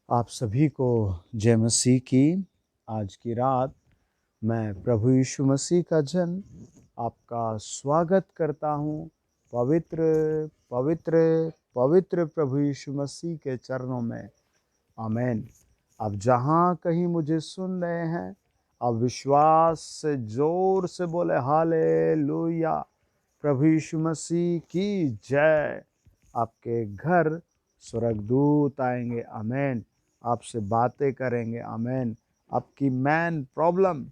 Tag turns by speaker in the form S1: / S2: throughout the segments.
S1: आप सभी को जय मसीह की। आज की रात मैं प्रभु यीशु मसीह का जन आपका स्वागत करता हूँ। पवित्र पवित्र पवित्र प्रभु यीशु मसीह के चरणों में। आमीन। आप जहाँ कहीं मुझे सुन रहे हैं, आप विश्वास से जोर से बोले हालेलुया। प्रभु यीशु मसीह की जय। आपके घर स्वर्गदूत आएंगे। आमीन। आपसे बातें करेंगे। आमीन। आपकी मैन प्रॉब्लम,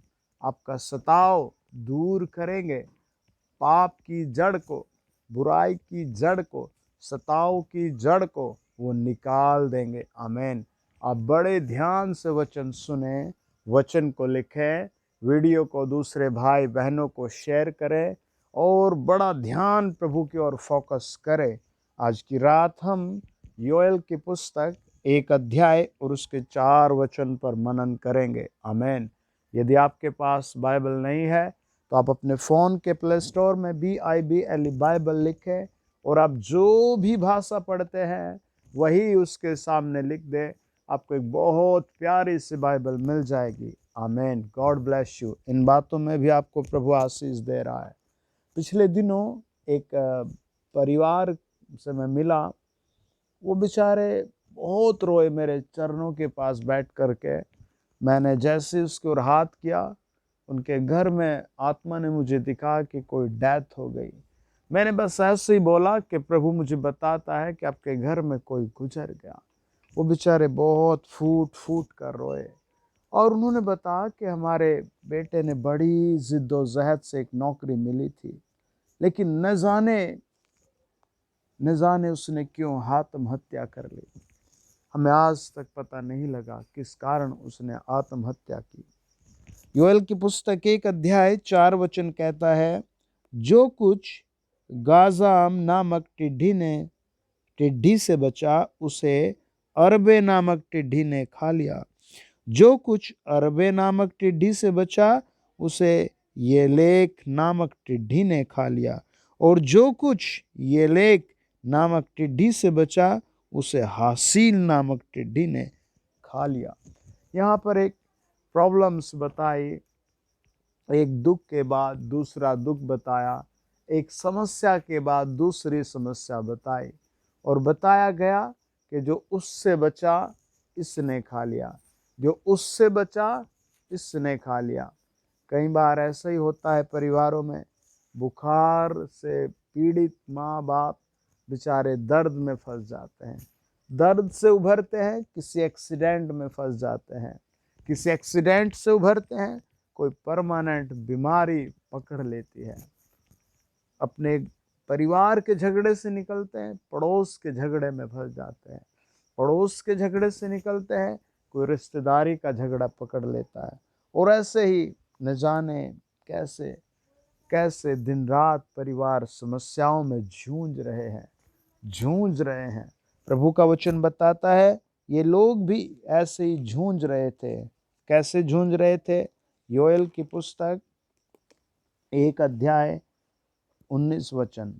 S1: आपका सताव दूर करेंगे। पाप की जड़ को, बुराई की जड़ को, सताव की जड़ को वो निकाल देंगे। आमीन। आप बड़े ध्यान से वचन सुने, वचन को लिखें, वीडियो को दूसरे भाई बहनों को शेयर करें और बड़ा ध्यान प्रभु की ओर फोकस करें। आज की रात हम योएल की पुस्तक 1 अध्याय और उसके 4 वचन पर मनन करेंगे। आमीन। यदि आपके पास बाइबल नहीं है तो आप अपने फ़ोन के प्ले स्टोर में BIBLE बाइबल लिखें और आप जो भी भाषा पढ़ते हैं वही उसके सामने लिख दें। आपको एक बहुत प्यारी सी बाइबल मिल जाएगी। आमीन। God bless you. इन बातों में भी आपको प्रभु आशीष दे रहा है। पिछले दिनों एक परिवार से मैं मिला। वो बेचारे बहुत रोए मेरे चरणों के पास बैठ करके। मैंने जैसे उसके ओर हाथ किया, उनके घर में आत्मा ने मुझे दिखा कि कोई डेथ हो गई। मैंने बस ऐसे ही बोला कि प्रभु मुझे बताता है कि आपके घर में कोई गुजर गया। वो बेचारे बहुत फूट फूट कर रोए और उन्होंने बताया कि हमारे बेटे ने बड़ी जिद्दोजहद से एक नौकरी मिली थी, लेकिन न जाने उसने क्यों आत्महत्या कर ली। हमें आज तक पता नहीं लगा किस कारण उसने आत्महत्या की। योएल की पुस्तक 1 अध्याय 4 वचन कहता है, जो कुछ गाजाम नामक टिड्डी से बचा उसे अरबे नामक टिड्डी ने खा लिया। जो कुछ अरबे नामक टिड्डी से बचा उसे येलेक नामक टिड्डी ने खा लिया, और जो कुछ येलेक नामक टिड्डी से बचा उसे हासील नामक टिड्डी ने खा लिया। यहाँ पर एक प्रॉब्लम्स बताई, एक दुख के बाद दूसरा दुख बताया, एक समस्या के बाद दूसरी समस्या बताई और बताया गया कि जो उससे बचा इसने खा लिया, जो उससे बचा इसने खा लिया। कई बार ऐसा ही होता है परिवारों में। बुखार से पीड़ित माँ बाप बेचारे दर्द में फंस जाते हैं। दर्द से उभरते हैं, किसी एक्सीडेंट में फंस जाते हैं। किसी एक्सीडेंट से उभरते हैं, कोई परमानेंट बीमारी पकड़ लेती है। अपने परिवार के झगड़े से निकलते हैं, पड़ोस के झगड़े में फंस जाते हैं। पड़ोस के झगड़े से निकलते हैं, कोई रिश्तेदारी का झगड़ा पकड़ लेता है। और ऐसे ही न जाने कैसे कैसे दिन रात परिवार समस्याओं में जूझ रहे हैं। प्रभु का वचन बताता है ये लोग भी ऐसे ही जूझ रहे थे। कैसे जूझ रहे थे? योएल की पुस्तक 1 अध्याय 19 वचन,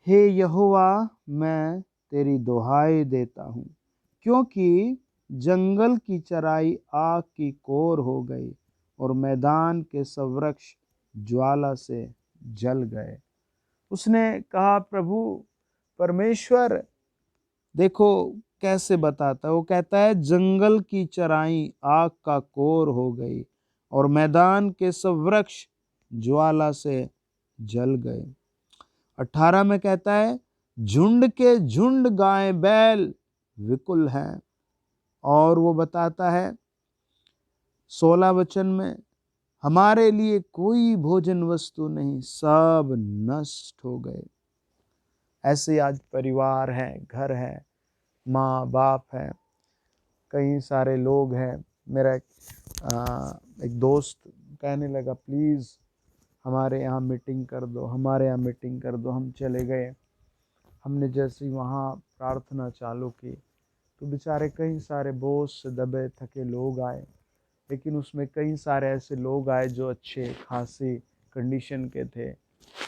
S1: हे यहोवा मैं तेरी दुहाई देता हूँ, क्योंकि जंगल की चराई आग की कोर हो गई और मैदान के सब वृक्ष ज्वाला से जल गए। उसने कहा, प्रभु परमेश्वर देखो कैसे बताता है। वो कहता है जंगल की चराई आग का कोर हो गई और मैदान के सब वृक्ष ज्वाला से जल गए। 18 में कहता है झुंड के झुंड गाय बैल विकुल हैं। और वो बताता है 16 वचन में, हमारे लिए कोई भोजन वस्तु नहीं, सब नष्ट हो गए। ऐसे आज परिवार है, घर है, माँ बाप है, कई सारे लोग हैं। मेरा एक दोस्त कहने लगा, प्लीज़ हमारे यहाँ मीटिंग कर दो, हमारे यहाँ मीटिंग कर दो। हम चले गए। हमने जैसे ही वहाँ प्रार्थना चालू की तो बेचारे कई सारे बोझ से दबे थके लोग आए, लेकिन उसमें कई सारे ऐसे लोग आए जो अच्छे खासी कंडीशन के थे।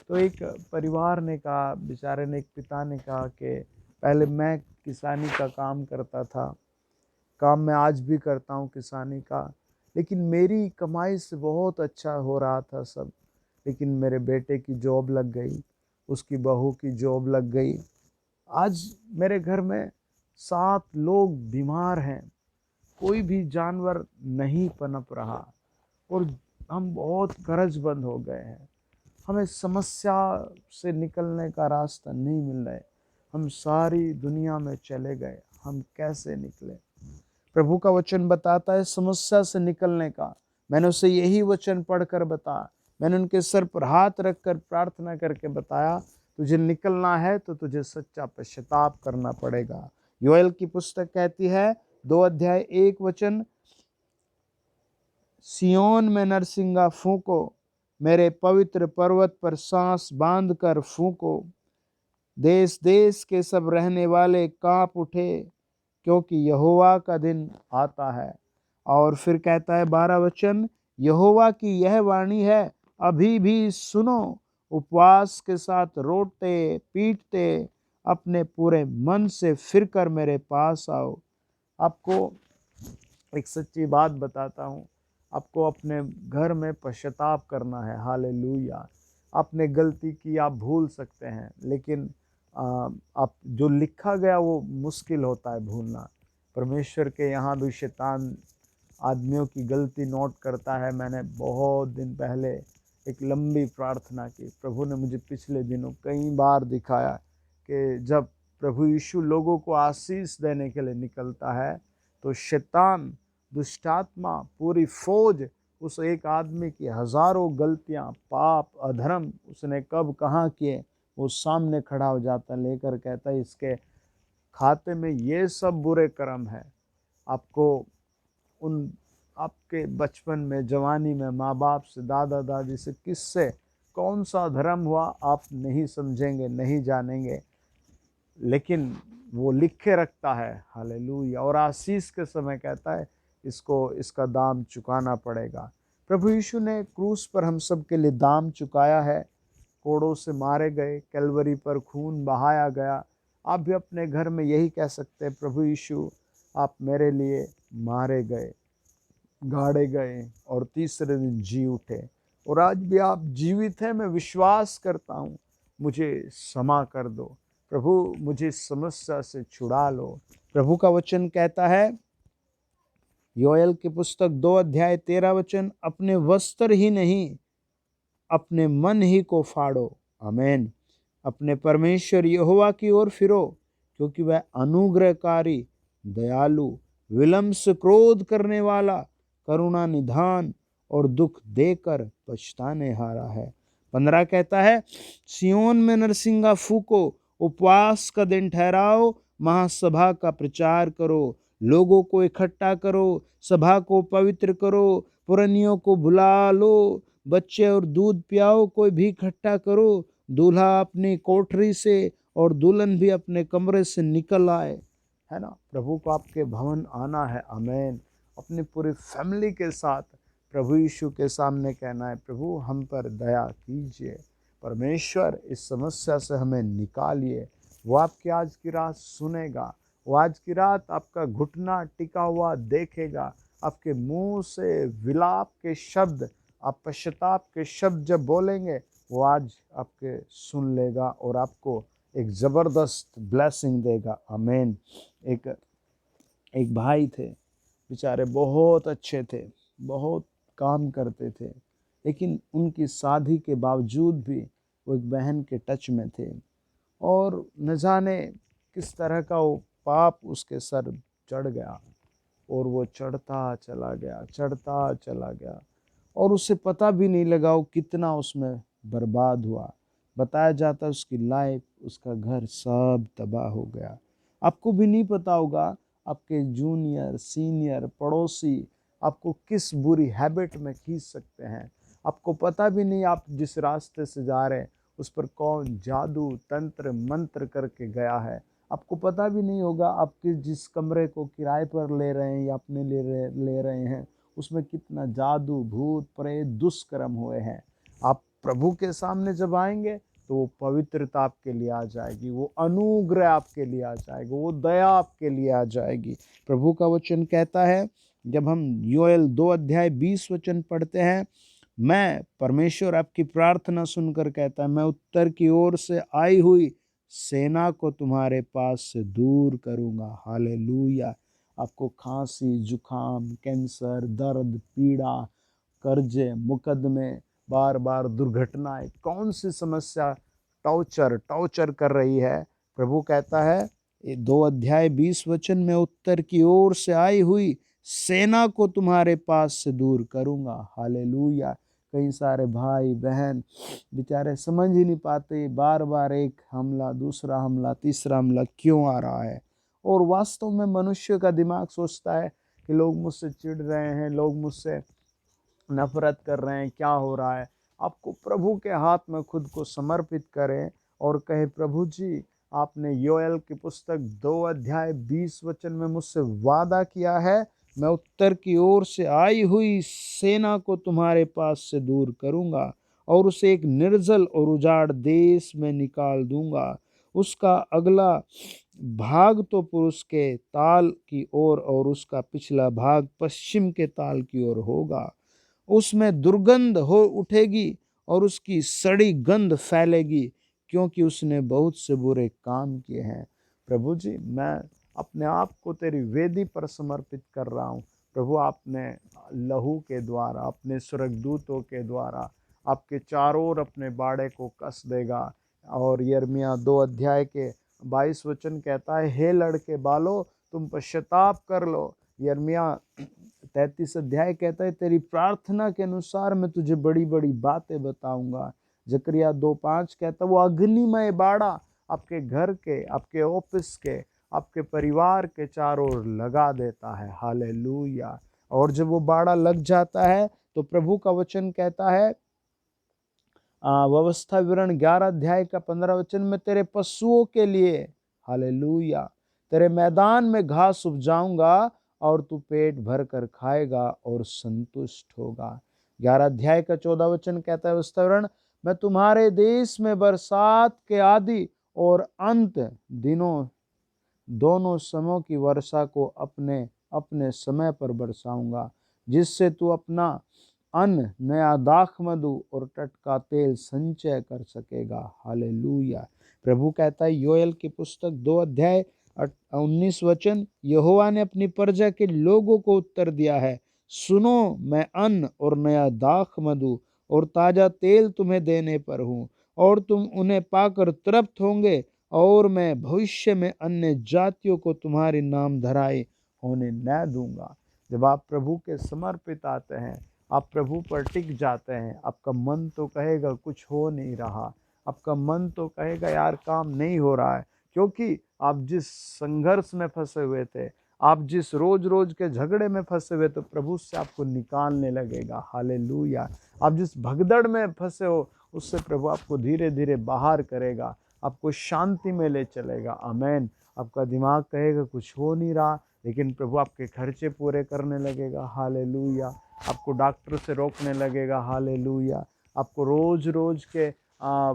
S1: तो एक परिवार ने कहा, बेचारे ने, एक पिता ने कहा कि पहले मैं किसानी का काम करता था। काम मैं आज भी करता हूँ किसानी का, लेकिन मेरी कमाई से बहुत अच्छा हो रहा था सब। लेकिन मेरे बेटे की जॉब लग गई, उसकी बहू की जॉब लग गई। आज मेरे घर में 7 लोग बीमार हैं, कोई भी जानवर नहीं पनप रहा और हम बहुत कर्जबंद हो गए हैं। हमें समस्या से निकलने का रास्ता नहीं मिल रहा है। हम सारी दुनिया में चले गए, हम कैसे निकले? प्रभु का वचन बताता है समस्या से निकलने का। मैंने उसे यही वचन पढ़कर बताया, मैंने उनके सर पर हाथ रखकर प्रार्थना करके बताया, तुझे निकलना है तो तुझे सच्चा पश्चाताप करना पड़ेगा। योएल की पुस्तक कहती है 2 अध्याय 1 वचन, सियोन में नरसिंगा फूंको, मेरे पवित्र पर्वत पर सांस बांध कर फूंको, देश देश के सब रहने वाले कांप उठे, क्योंकि यहोवा का दिन आता है। और फिर कहता है 12 वचन, यहोवा की यह वाणी है, अभी भी सुनो, उपवास के साथ रोते पीटते अपने पूरे मन से फिर कर मेरे पास आओ। आपको एक सच्ची बात बताता हूँ, आपको अपने घर में पश्चाताप करना है। हालेलुया। आपने गलती की, आप भूल सकते हैं, लेकिन आप जो लिखा गया वो मुश्किल होता है भूलना। परमेश्वर के यहाँ भी शैतान आदमियों की गलती नोट करता है। मैंने बहुत दिन पहले एक लंबी प्रार्थना की, प्रभु ने मुझे पिछले दिनों कई बार दिखाया कि जब प्रभु यीशु लोगों को आशीष देने के लिए निकलता है तो शैतान, दुष्टात्मा, पूरी फौज उस एक आदमी की हजारों गलतियां, पाप, अधर्म उसने कब कहाँ किए वो सामने खड़ा हो जाता, लेकर कहता है इसके खाते में ये सब बुरे कर्म है। आपको उन आपके बचपन में, जवानी में माँ बाप से, दादा दादी से, किससे कौन सा धर्म हुआ आप नहीं समझेंगे, नहीं जानेंगे, लेकिन वो लिखे रखता है। हालेलुया। और आशीष के समय कहता है इसको, इसका दाम चुकाना पड़ेगा। प्रभु यीशु ने क्रूस पर हम सब के लिए दाम चुकाया है, कोड़ों से मारे गए, कैलवरी पर खून बहाया गया। आप भी अपने घर में यही कह सकते हैं, प्रभु यीशु आप मेरे लिए मारे गए, गाड़े गए और तीसरे दिन जी उठे, और आज भी आप जीवित हैं। मैं विश्वास करता हूँ, मुझे क्षमा कर दो प्रभु, मुझे समस्या से छुड़ा लो। प्रभु का वचन कहता है योएल की पुस्तक 2 अध्याय 13 वचन, अपने वस्त्र ही नहीं अपने मन ही को फाड़ो। आमीन। अपने परमेश्वर यहोवा की ओर फिरो, क्योंकि वह अनुग्रहकारी, दयालु, विलंब से क्रोध करने वाला, करुणा निधान और दुख देकर पछताने हारा है। 15 कहता है, सियोन में नरसिंगा फूको, उपवास का दिन ठहराओ, महासभा का प्रचार करो, लोगों को इकट्ठा करो, सभा को पवित्र करो, पुरनियों को बुला लो, बच्चे और दूध पियाओ, कोई भी इकट्ठा करो, दूल्हा अपनी कोठरी से और दुल्हन भी अपने कमरे से निकल आए। है ना, प्रभु को आपके भवन आना है। आमीन। अपनी पूरी फैमिली के साथ प्रभु यीशु के सामने कहना है, प्रभु हम पर दया कीजिए, परमेश्वर इस समस्या से हमें निकालिए। वो आपकी आज की रात सुनेगा, वो आज की रात आपका घुटना टिका हुआ देखेगा, आपके मुंह से विलाप के शब्द, आप पश्चाताप के शब्द जब बोलेंगे वो आज आपके सुन लेगा और आपको एक ज़बरदस्त ब्लेसिंग देगा। आमीन। एक भाई थे, बेचारे बहुत अच्छे थे, बहुत काम करते थे, लेकिन उनकी शादी के बावजूद भी वो एक बहन के टच में थे, और न जाने किस तरह का वो पाप उसके सर चढ़ गया, और वो चढ़ता चला गया, चढ़ता चला गया, और उसे पता भी नहीं लगा वो कितना उसमें बर्बाद हुआ। बताया जाता उसकी लाइफ, उसका घर सब तबाह हो गया। आपको भी नहीं पता होगा, आपके जूनियर, सीनियर, पड़ोसी आपको किस बुरी हैबिट में खींच सकते हैं। आपको पता भी नहीं आप जिस रास्ते से जा रहे हैं उस पर कौन जादू, तंत्र, मंत्र करके गया है। आपको पता भी नहीं होगा आप जिस कमरे को किराए पर ले रहे हैं या अपने ले रहे हैं उसमें कितना जादू, भूत, प्रेत, दुष्कर्म हुए हैं। आप प्रभु के सामने जब आएंगे तो वो पवित्रता आपके लिए आ जाएगी, वो अनुग्रह आपके लिए आ जाएगा, वो दया आपके लिए आ जाएगी। प्रभु का वचन कहता है, जब हम योएल 2 अध्याय 20 वचन पढ़ते हैं, मैं परमेश्वर आपकी प्रार्थना सुनकर कहता है, मैं उत्तर की ओर से आई हुई सेना को तुम्हारे पास से दूर करूंगा। हालेलुया। आपको खांसी, जुखाम, कैंसर, दर्द, पीड़ा, कर्जे, मुकदमे, बार बार दुर्घटनाएं, कौन सी समस्या टॉर्चर कर रही है, प्रभु कहता है 2 अध्याय 20 वचन में, उत्तर की ओर से आई हुई सेना को तुम्हारे पास से दूर करूंगा। हालेलुया। कई सारे भाई बहन बेचारे समझ ही नहीं पाते, बार बार एक हमला, दूसरा हमला, तीसरा हमला क्यों आ रहा है। और वास्तव में मनुष्य का दिमाग सोचता है कि लोग मुझसे चिढ़ रहे हैं, लोग मुझसे नफरत कर रहे हैं, क्या हो रहा है। आपको प्रभु के हाथ में खुद को समर्पित करें और कहे, प्रभु जी, आपने योएल की पुस्तक 2 अध्याय 20 वचन में मुझसे वादा किया है, मैं उत्तर की ओर से आई हुई सेना को तुम्हारे पास से दूर करूंगा और उसे एक निर्जल और उजाड़ देश में निकाल दूंगा। उसका अगला भाग तो पुरुष के ताल की ओर और उसका पिछला भाग पश्चिम के ताल की ओर होगा। उसमें दुर्गंध हो उठेगी और उसकी सड़ी गंध फैलेगी, क्योंकि उसने बहुत से बुरे काम किए हैं। प्रभु जी, मैं अपने आप को तेरी वेदी पर समर्पित कर रहा हूँ। प्रभु, आपने लहू के द्वारा, अपने स्वर्गदूतों के द्वारा आपके चारों ओर अपने बाड़े को कस देगा। और यिर्मयाह 2 अध्याय 22 वचन कहता है, हे लड़के बालो, तुम पश्चाताप कर लो। यिर्मयाह 33 अध्याय कहता है, तेरी प्रार्थना के अनुसार मैं तुझे बड़ी बड़ी बातें बताऊंगा। जकरिया 2:5 कहता है, वो अग्निमय बाड़ा आपके घर के, आपके ऑफिस के, आपके परिवार के चारों ओर लगा देता है। हालेलुया। और जब वो बाड़ा लग जाता है तो प्रभु का वचन कहता है, व्यवस्था विवरण 11 अध्याय 15 वचन में, तेरे पशुओं के लिए, हालेलुया, तेरे मैदान में घास उपजाऊंगा और तू पेट भर कर खाएगा और संतुष्ट होगा। 11 अध्याय 14 वचन कहता है, व्यवस्था विवरण, मैं तुम्हारे देश में बरसात के आदि और अंत दिनों दोनों समयों की वर्षा को अपने अपने समय पर बरसाऊंगा, जिससे तू अपना अन्न, नया दाख मधु और टटका तेल संचय कर सकेगा। हालेलुया। प्रभु कहता है, योएल की पुस्तक 2 अध्याय 19 वचन, यहोवा ने अपनी प्रजा के लोगों को उत्तर दिया है, सुनो, मैं अन्न और नया दाख मधु और ताजा तेल तुम्हें देने पर हूँ, और तुम उन्हें पाकर तृप्त होंगे, और मैं भविष्य में अन्य जातियों को तुम्हारी नाम धराई होने न दूंगा। जब आप प्रभु के समर्पित आते हैं, आप प्रभु पर टिक जाते हैं, आपका मन तो कहेगा कुछ हो नहीं रहा, आपका मन तो कहेगा यार काम नहीं हो रहा है, क्योंकि आप जिस संघर्ष में फंसे हुए थे, आप जिस रोज रोज के झगड़े में फंसे हुए, तो प्रभु से आपको निकालने लगेगा। हालेलुया। आप जिस भगदड़ में फंसे हो, उससे प्रभु आपको धीरे धीरे बाहर करेगा, आपको शांति में ले चलेगा। आमेन। आपका दिमाग कहेगा कुछ हो नहीं रहा, लेकिन प्रभु आपके खर्चे पूरे करने लगेगा। हालेलुया। आपको डॉक्टर से रोकने लगेगा। हालेलुया। आपको रोज रोज के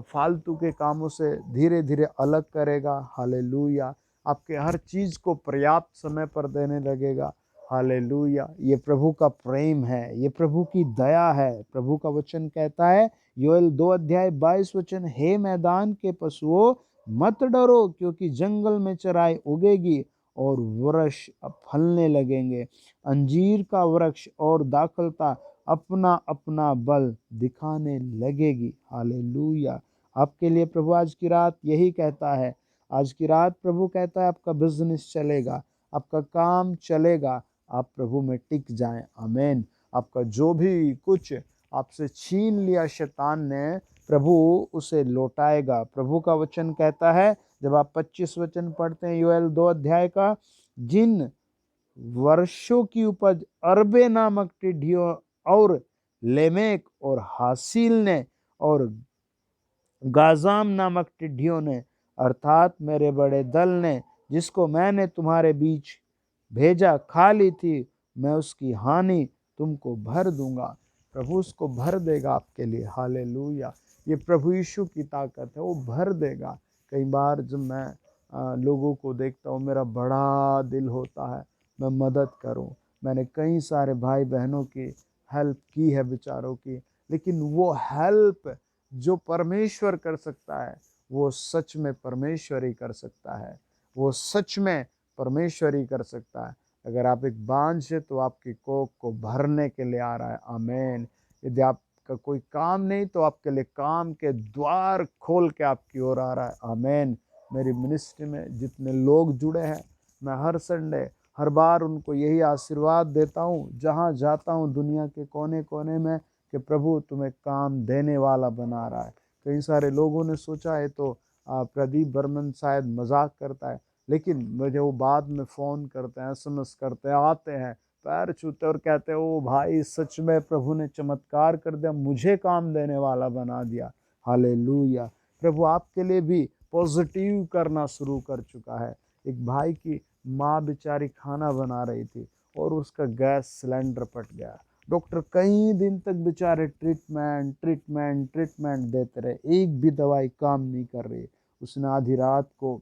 S1: फालतू के कामों से धीरे धीरे अलग करेगा। हालेलुया। आपके हर चीज़ को पर्याप्त समय पर देने लगेगा। हालेलुया। ये प्रभु का प्रेम है, ये प्रभु की दया है। प्रभु का वचन कहता है, योएल 2 अध्याय 22 वचन, हे मैदान के पशुओं, मत डरो, क्योंकि जंगल में चराई उगेगी और वृक्ष फलने लगेंगे, अंजीर का वृक्ष और दाखलता अपना अपना बल दिखाने लगेगी। हालेलुया। आपके लिए प्रभु आज की रात यही कहता है। आज की रात प्रभु कहता है, आपका बिजनेस चलेगा, आपका काम चलेगा, आप प्रभु में टिक जाएं। आमीन। आपका जो भी कुछ आपसे छीन लिया शैतान ने, प्रभु उसे लौटाएगा। प्रभु का वचन कहता है, जब आप 25 वचन पढ़ते हैं योएल 2 अध्याय का, जिन वर्षों की उपज अरबे नामक टिड्डियों और लेमेक और हासिल ने और गाजाम नामक टिड्डियों ने, अर्थात मेरे बड़े दल ने, जिसको मैंने तुम्हारे बीच भेजा, खा ली थी, मैं उसकी हानि तुमको भर दूंगा। प्रभु उसको भर देगा आपके लिए। हालेलुया। ये प्रभु यीशु की ताकत है, वो भर देगा। कई बार जब मैं लोगों को देखता हूँ, मेरा बड़ा दिल होता है मैं मदद करूँ। मैंने कई सारे भाई बहनों की हेल्प की है बेचारों की, लेकिन वो हेल्प जो परमेश्वर कर सकता है वो सच में परमेश्वर ही कर सकता है, वो सच में परमेश्वर ही कर सकता है। अगर आप एक बांझ है तो आपकी कोख को भरने के लिए आ रहा है। आमीन। यदि आपका कोई काम नहीं तो आपके लिए काम के द्वार खोल के आपकी ओर आ रहा है। आमीन। मेरी मिनिस्ट्री में जितने लोग जुड़े हैं, मैं हर संडे हर बार उनको यही आशीर्वाद देता हूँ जहाँ जाता हूँ दुनिया के कोने कोने में, कि प्रभु तुम्हें काम देने वाला बना रहा है। कई सारे लोगों ने सोचा है तो प्रदीप बर्मन शायद मजाक करता है, लेकिन मुझे वो बाद में फ़ोन करते हैं, SMS करते हैं, आते हैं, पैर छूते और कहते हैं ओ भाई सच में प्रभु ने चमत्कार कर दिया, मुझे काम देने वाला बना दिया। हालेलुया। प्रभु आपके लिए भी पॉजिटिव करना शुरू कर चुका है। एक भाई की माँ बेचारी खाना बना रही थी और उसका गैस सिलेंडर फट गया। डॉक्टर कई दिन तक बेचारे ट्रीटमेंट ट्रीटमेंट ट्रीटमेंट देते रहे, एक भी दवाई काम नहीं कर रही। उसने आधी रात को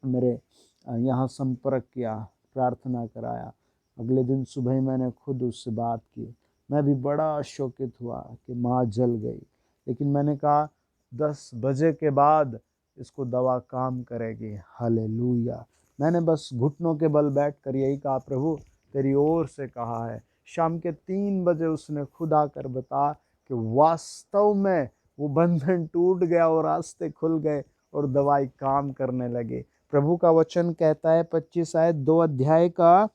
S1: मेरे यहाँ संपर्क किया, प्रार्थना कराया। अगले दिन सुबह ही मैंने खुद उससे बात की। मैं भी बड़ा शोकित हुआ कि माँ जल गई, लेकिन मैंने कहा 10 बजे के बाद इसको दवा काम करेगी। हालेलुया। मैंने बस घुटनों के बल बैठ कर यही कहा, प्रभु तेरी ओर से कहा है। शाम के 3 बजे उसने खुद आकर बता कि वास्तव में वो बंधन टूट गया और रास्ते खुल गए और दवाई काम करने लगे। प्रभु का वचन कहता है 25 आयत 2 अध्याय का,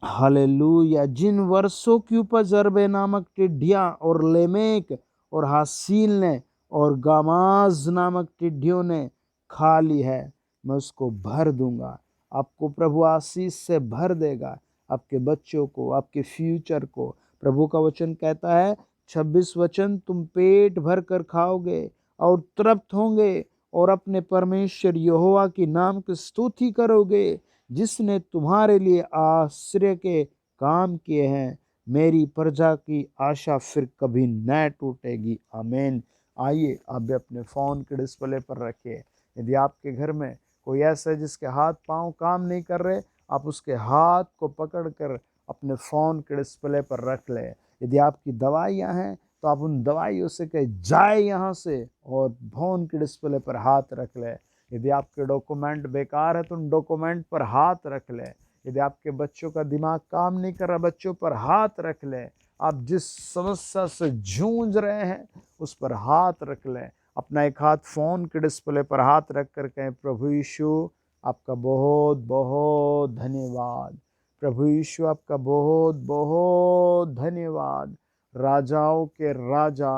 S1: हालेलुया, जिन वर्षों की उपज अरबे नामक टिड्डियां और लेमेक और हासील ने और गामाज नामक टिड्डियों ने खा ली है, मैं उसको भर दूंगा। आपको प्रभु आशीष से भर देगा, आपके बच्चों को, आपके फ्यूचर को। प्रभु का वचन कहता है 26 वचन, तुम पेट भर कर खाओगे और तृप्त होंगे और अपने परमेश्वर यहोवा की नाम की स्तुति करोगे, जिसने तुम्हारे लिए आश्चर्य के काम किए हैं। मेरी प्रजा की आशा फिर कभी न टूटेगी। आमीन। आइए आप भी अपने फ़ोन के डिस्प्ले पर रखिए। यदि आपके घर में कोई ऐसा है जिसके हाथ पांव काम नहीं कर रहे, आप उसके हाथ को पकड़ कर अपने फ़ोन के डिस्प्ले पर रख लें। यदि आपकी दवाइयाँ हैं तो आप उन दवाइयों से कहे जाए यहाँ से, और फ़ोन के डिस्प्ले पर हाथ रख लें। यदि आपके डॉक्यूमेंट बेकार है तो उन डॉक्यूमेंट पर हाथ रख लें। यदि आपके बच्चों का दिमाग काम नहीं कर रहा, बच्चों पर हाथ रख लें। आप जिस समस्या से जूझ रहे हैं उस पर हाथ रख लें। अपना एक हाथ फ़ोन के डिस्प्ले पर हाथ रख कर कहें, प्रभु यीशु आपका बहुत बहुत धन्यवाद। प्रभु यीशु आपका बहुत बहुत धन्यवाद। राजाओं के राजा,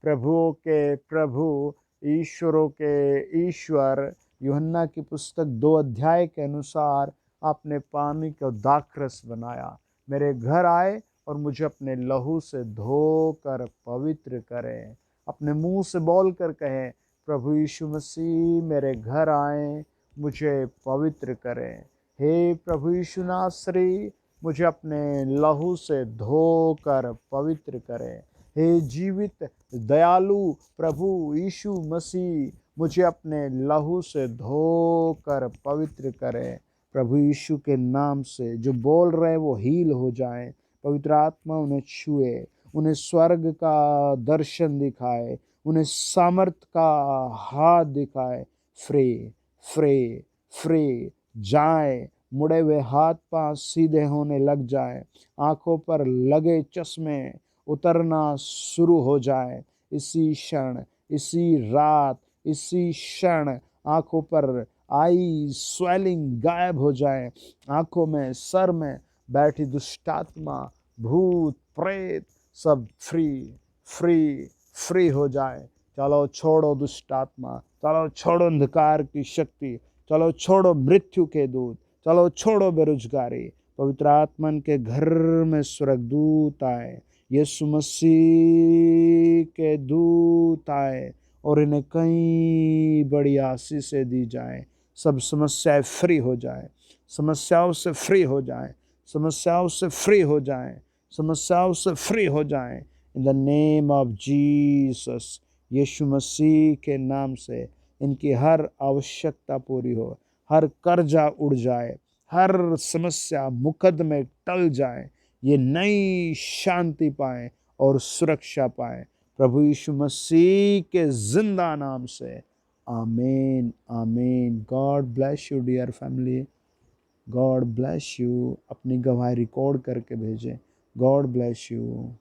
S1: प्रभुओं के प्रभु, ईश्वरों के ईश्वर, यूहन्ना की पुस्तक 2 अध्याय के अनुसार आपने पानी को दाखरस बनाया। मेरे घर आए और मुझे अपने लहू से धोकर पवित्र करें। अपने मुंह से बोल कर कहें, प्रभु यीशु मसीह मेरे घर आए, मुझे पवित्र करें। हे प्रभु यीशु नासरी, मुझे अपने लहू से धोकर पवित्र करें। हे जीवित दयालु प्रभु यीशु मसीह, मुझे अपने लहू से धोकर पवित्र करें। प्रभु यीशु के नाम से जो बोल रहे हैं वो हील हो जाएं। पवित्र आत्मा उन्हें छुए, उन्हें स्वर्ग का दर्शन दिखाए, उन्हें सामर्थ का हाथ दिखाए। फ्री फ्री फ्री जाए, मुड़े हुए हाथ पांव सीधे होने लग जाए, आंखों पर लगे चश्मे उतरना शुरू हो जाए। इसी क्षण, इसी रात, इसी क्षण आंखों पर आई स्वेलिंग गायब हो जाए। आंखों में, सर में बैठी दुष्टात्मा, भूत प्रेत सब फ्री फ्री फ्री हो जाए। चलो छोड़ो दुष्टात्मा, चलो छोड़ो अंधकार की शक्ति, चलो छोड़ो मृत्यु के दूत, चलो छोड़ो बेरोजगारी। पवित्र आत्मन के घर में स्वर्गदूत आए, यीशु मसीह के दूत आए और इन्हें कई बड़ी आशीषें दी जाए। सब समस्याएं फ्री हो जाए, समस्याओं से फ्री हो जाए, समस्याओं से फ्री हो जाए, समस्याओं से फ्री हो जाए। In the name of Jesus. Yeshu Masih के नाम से इनकी हर आवश्यकता पूरी हो, हर कर्जा उड़ जाए, हर समस्या मुकदमे टल जाए, ये नई शांति पाए और सुरक्षा पाए प्रभु यीशु मसीह के जिंदा नाम से। आमीन आमीन। God bless you dear family, God bless you. अपनी गवाही रिकॉर्ड करके भेजें। God bless you.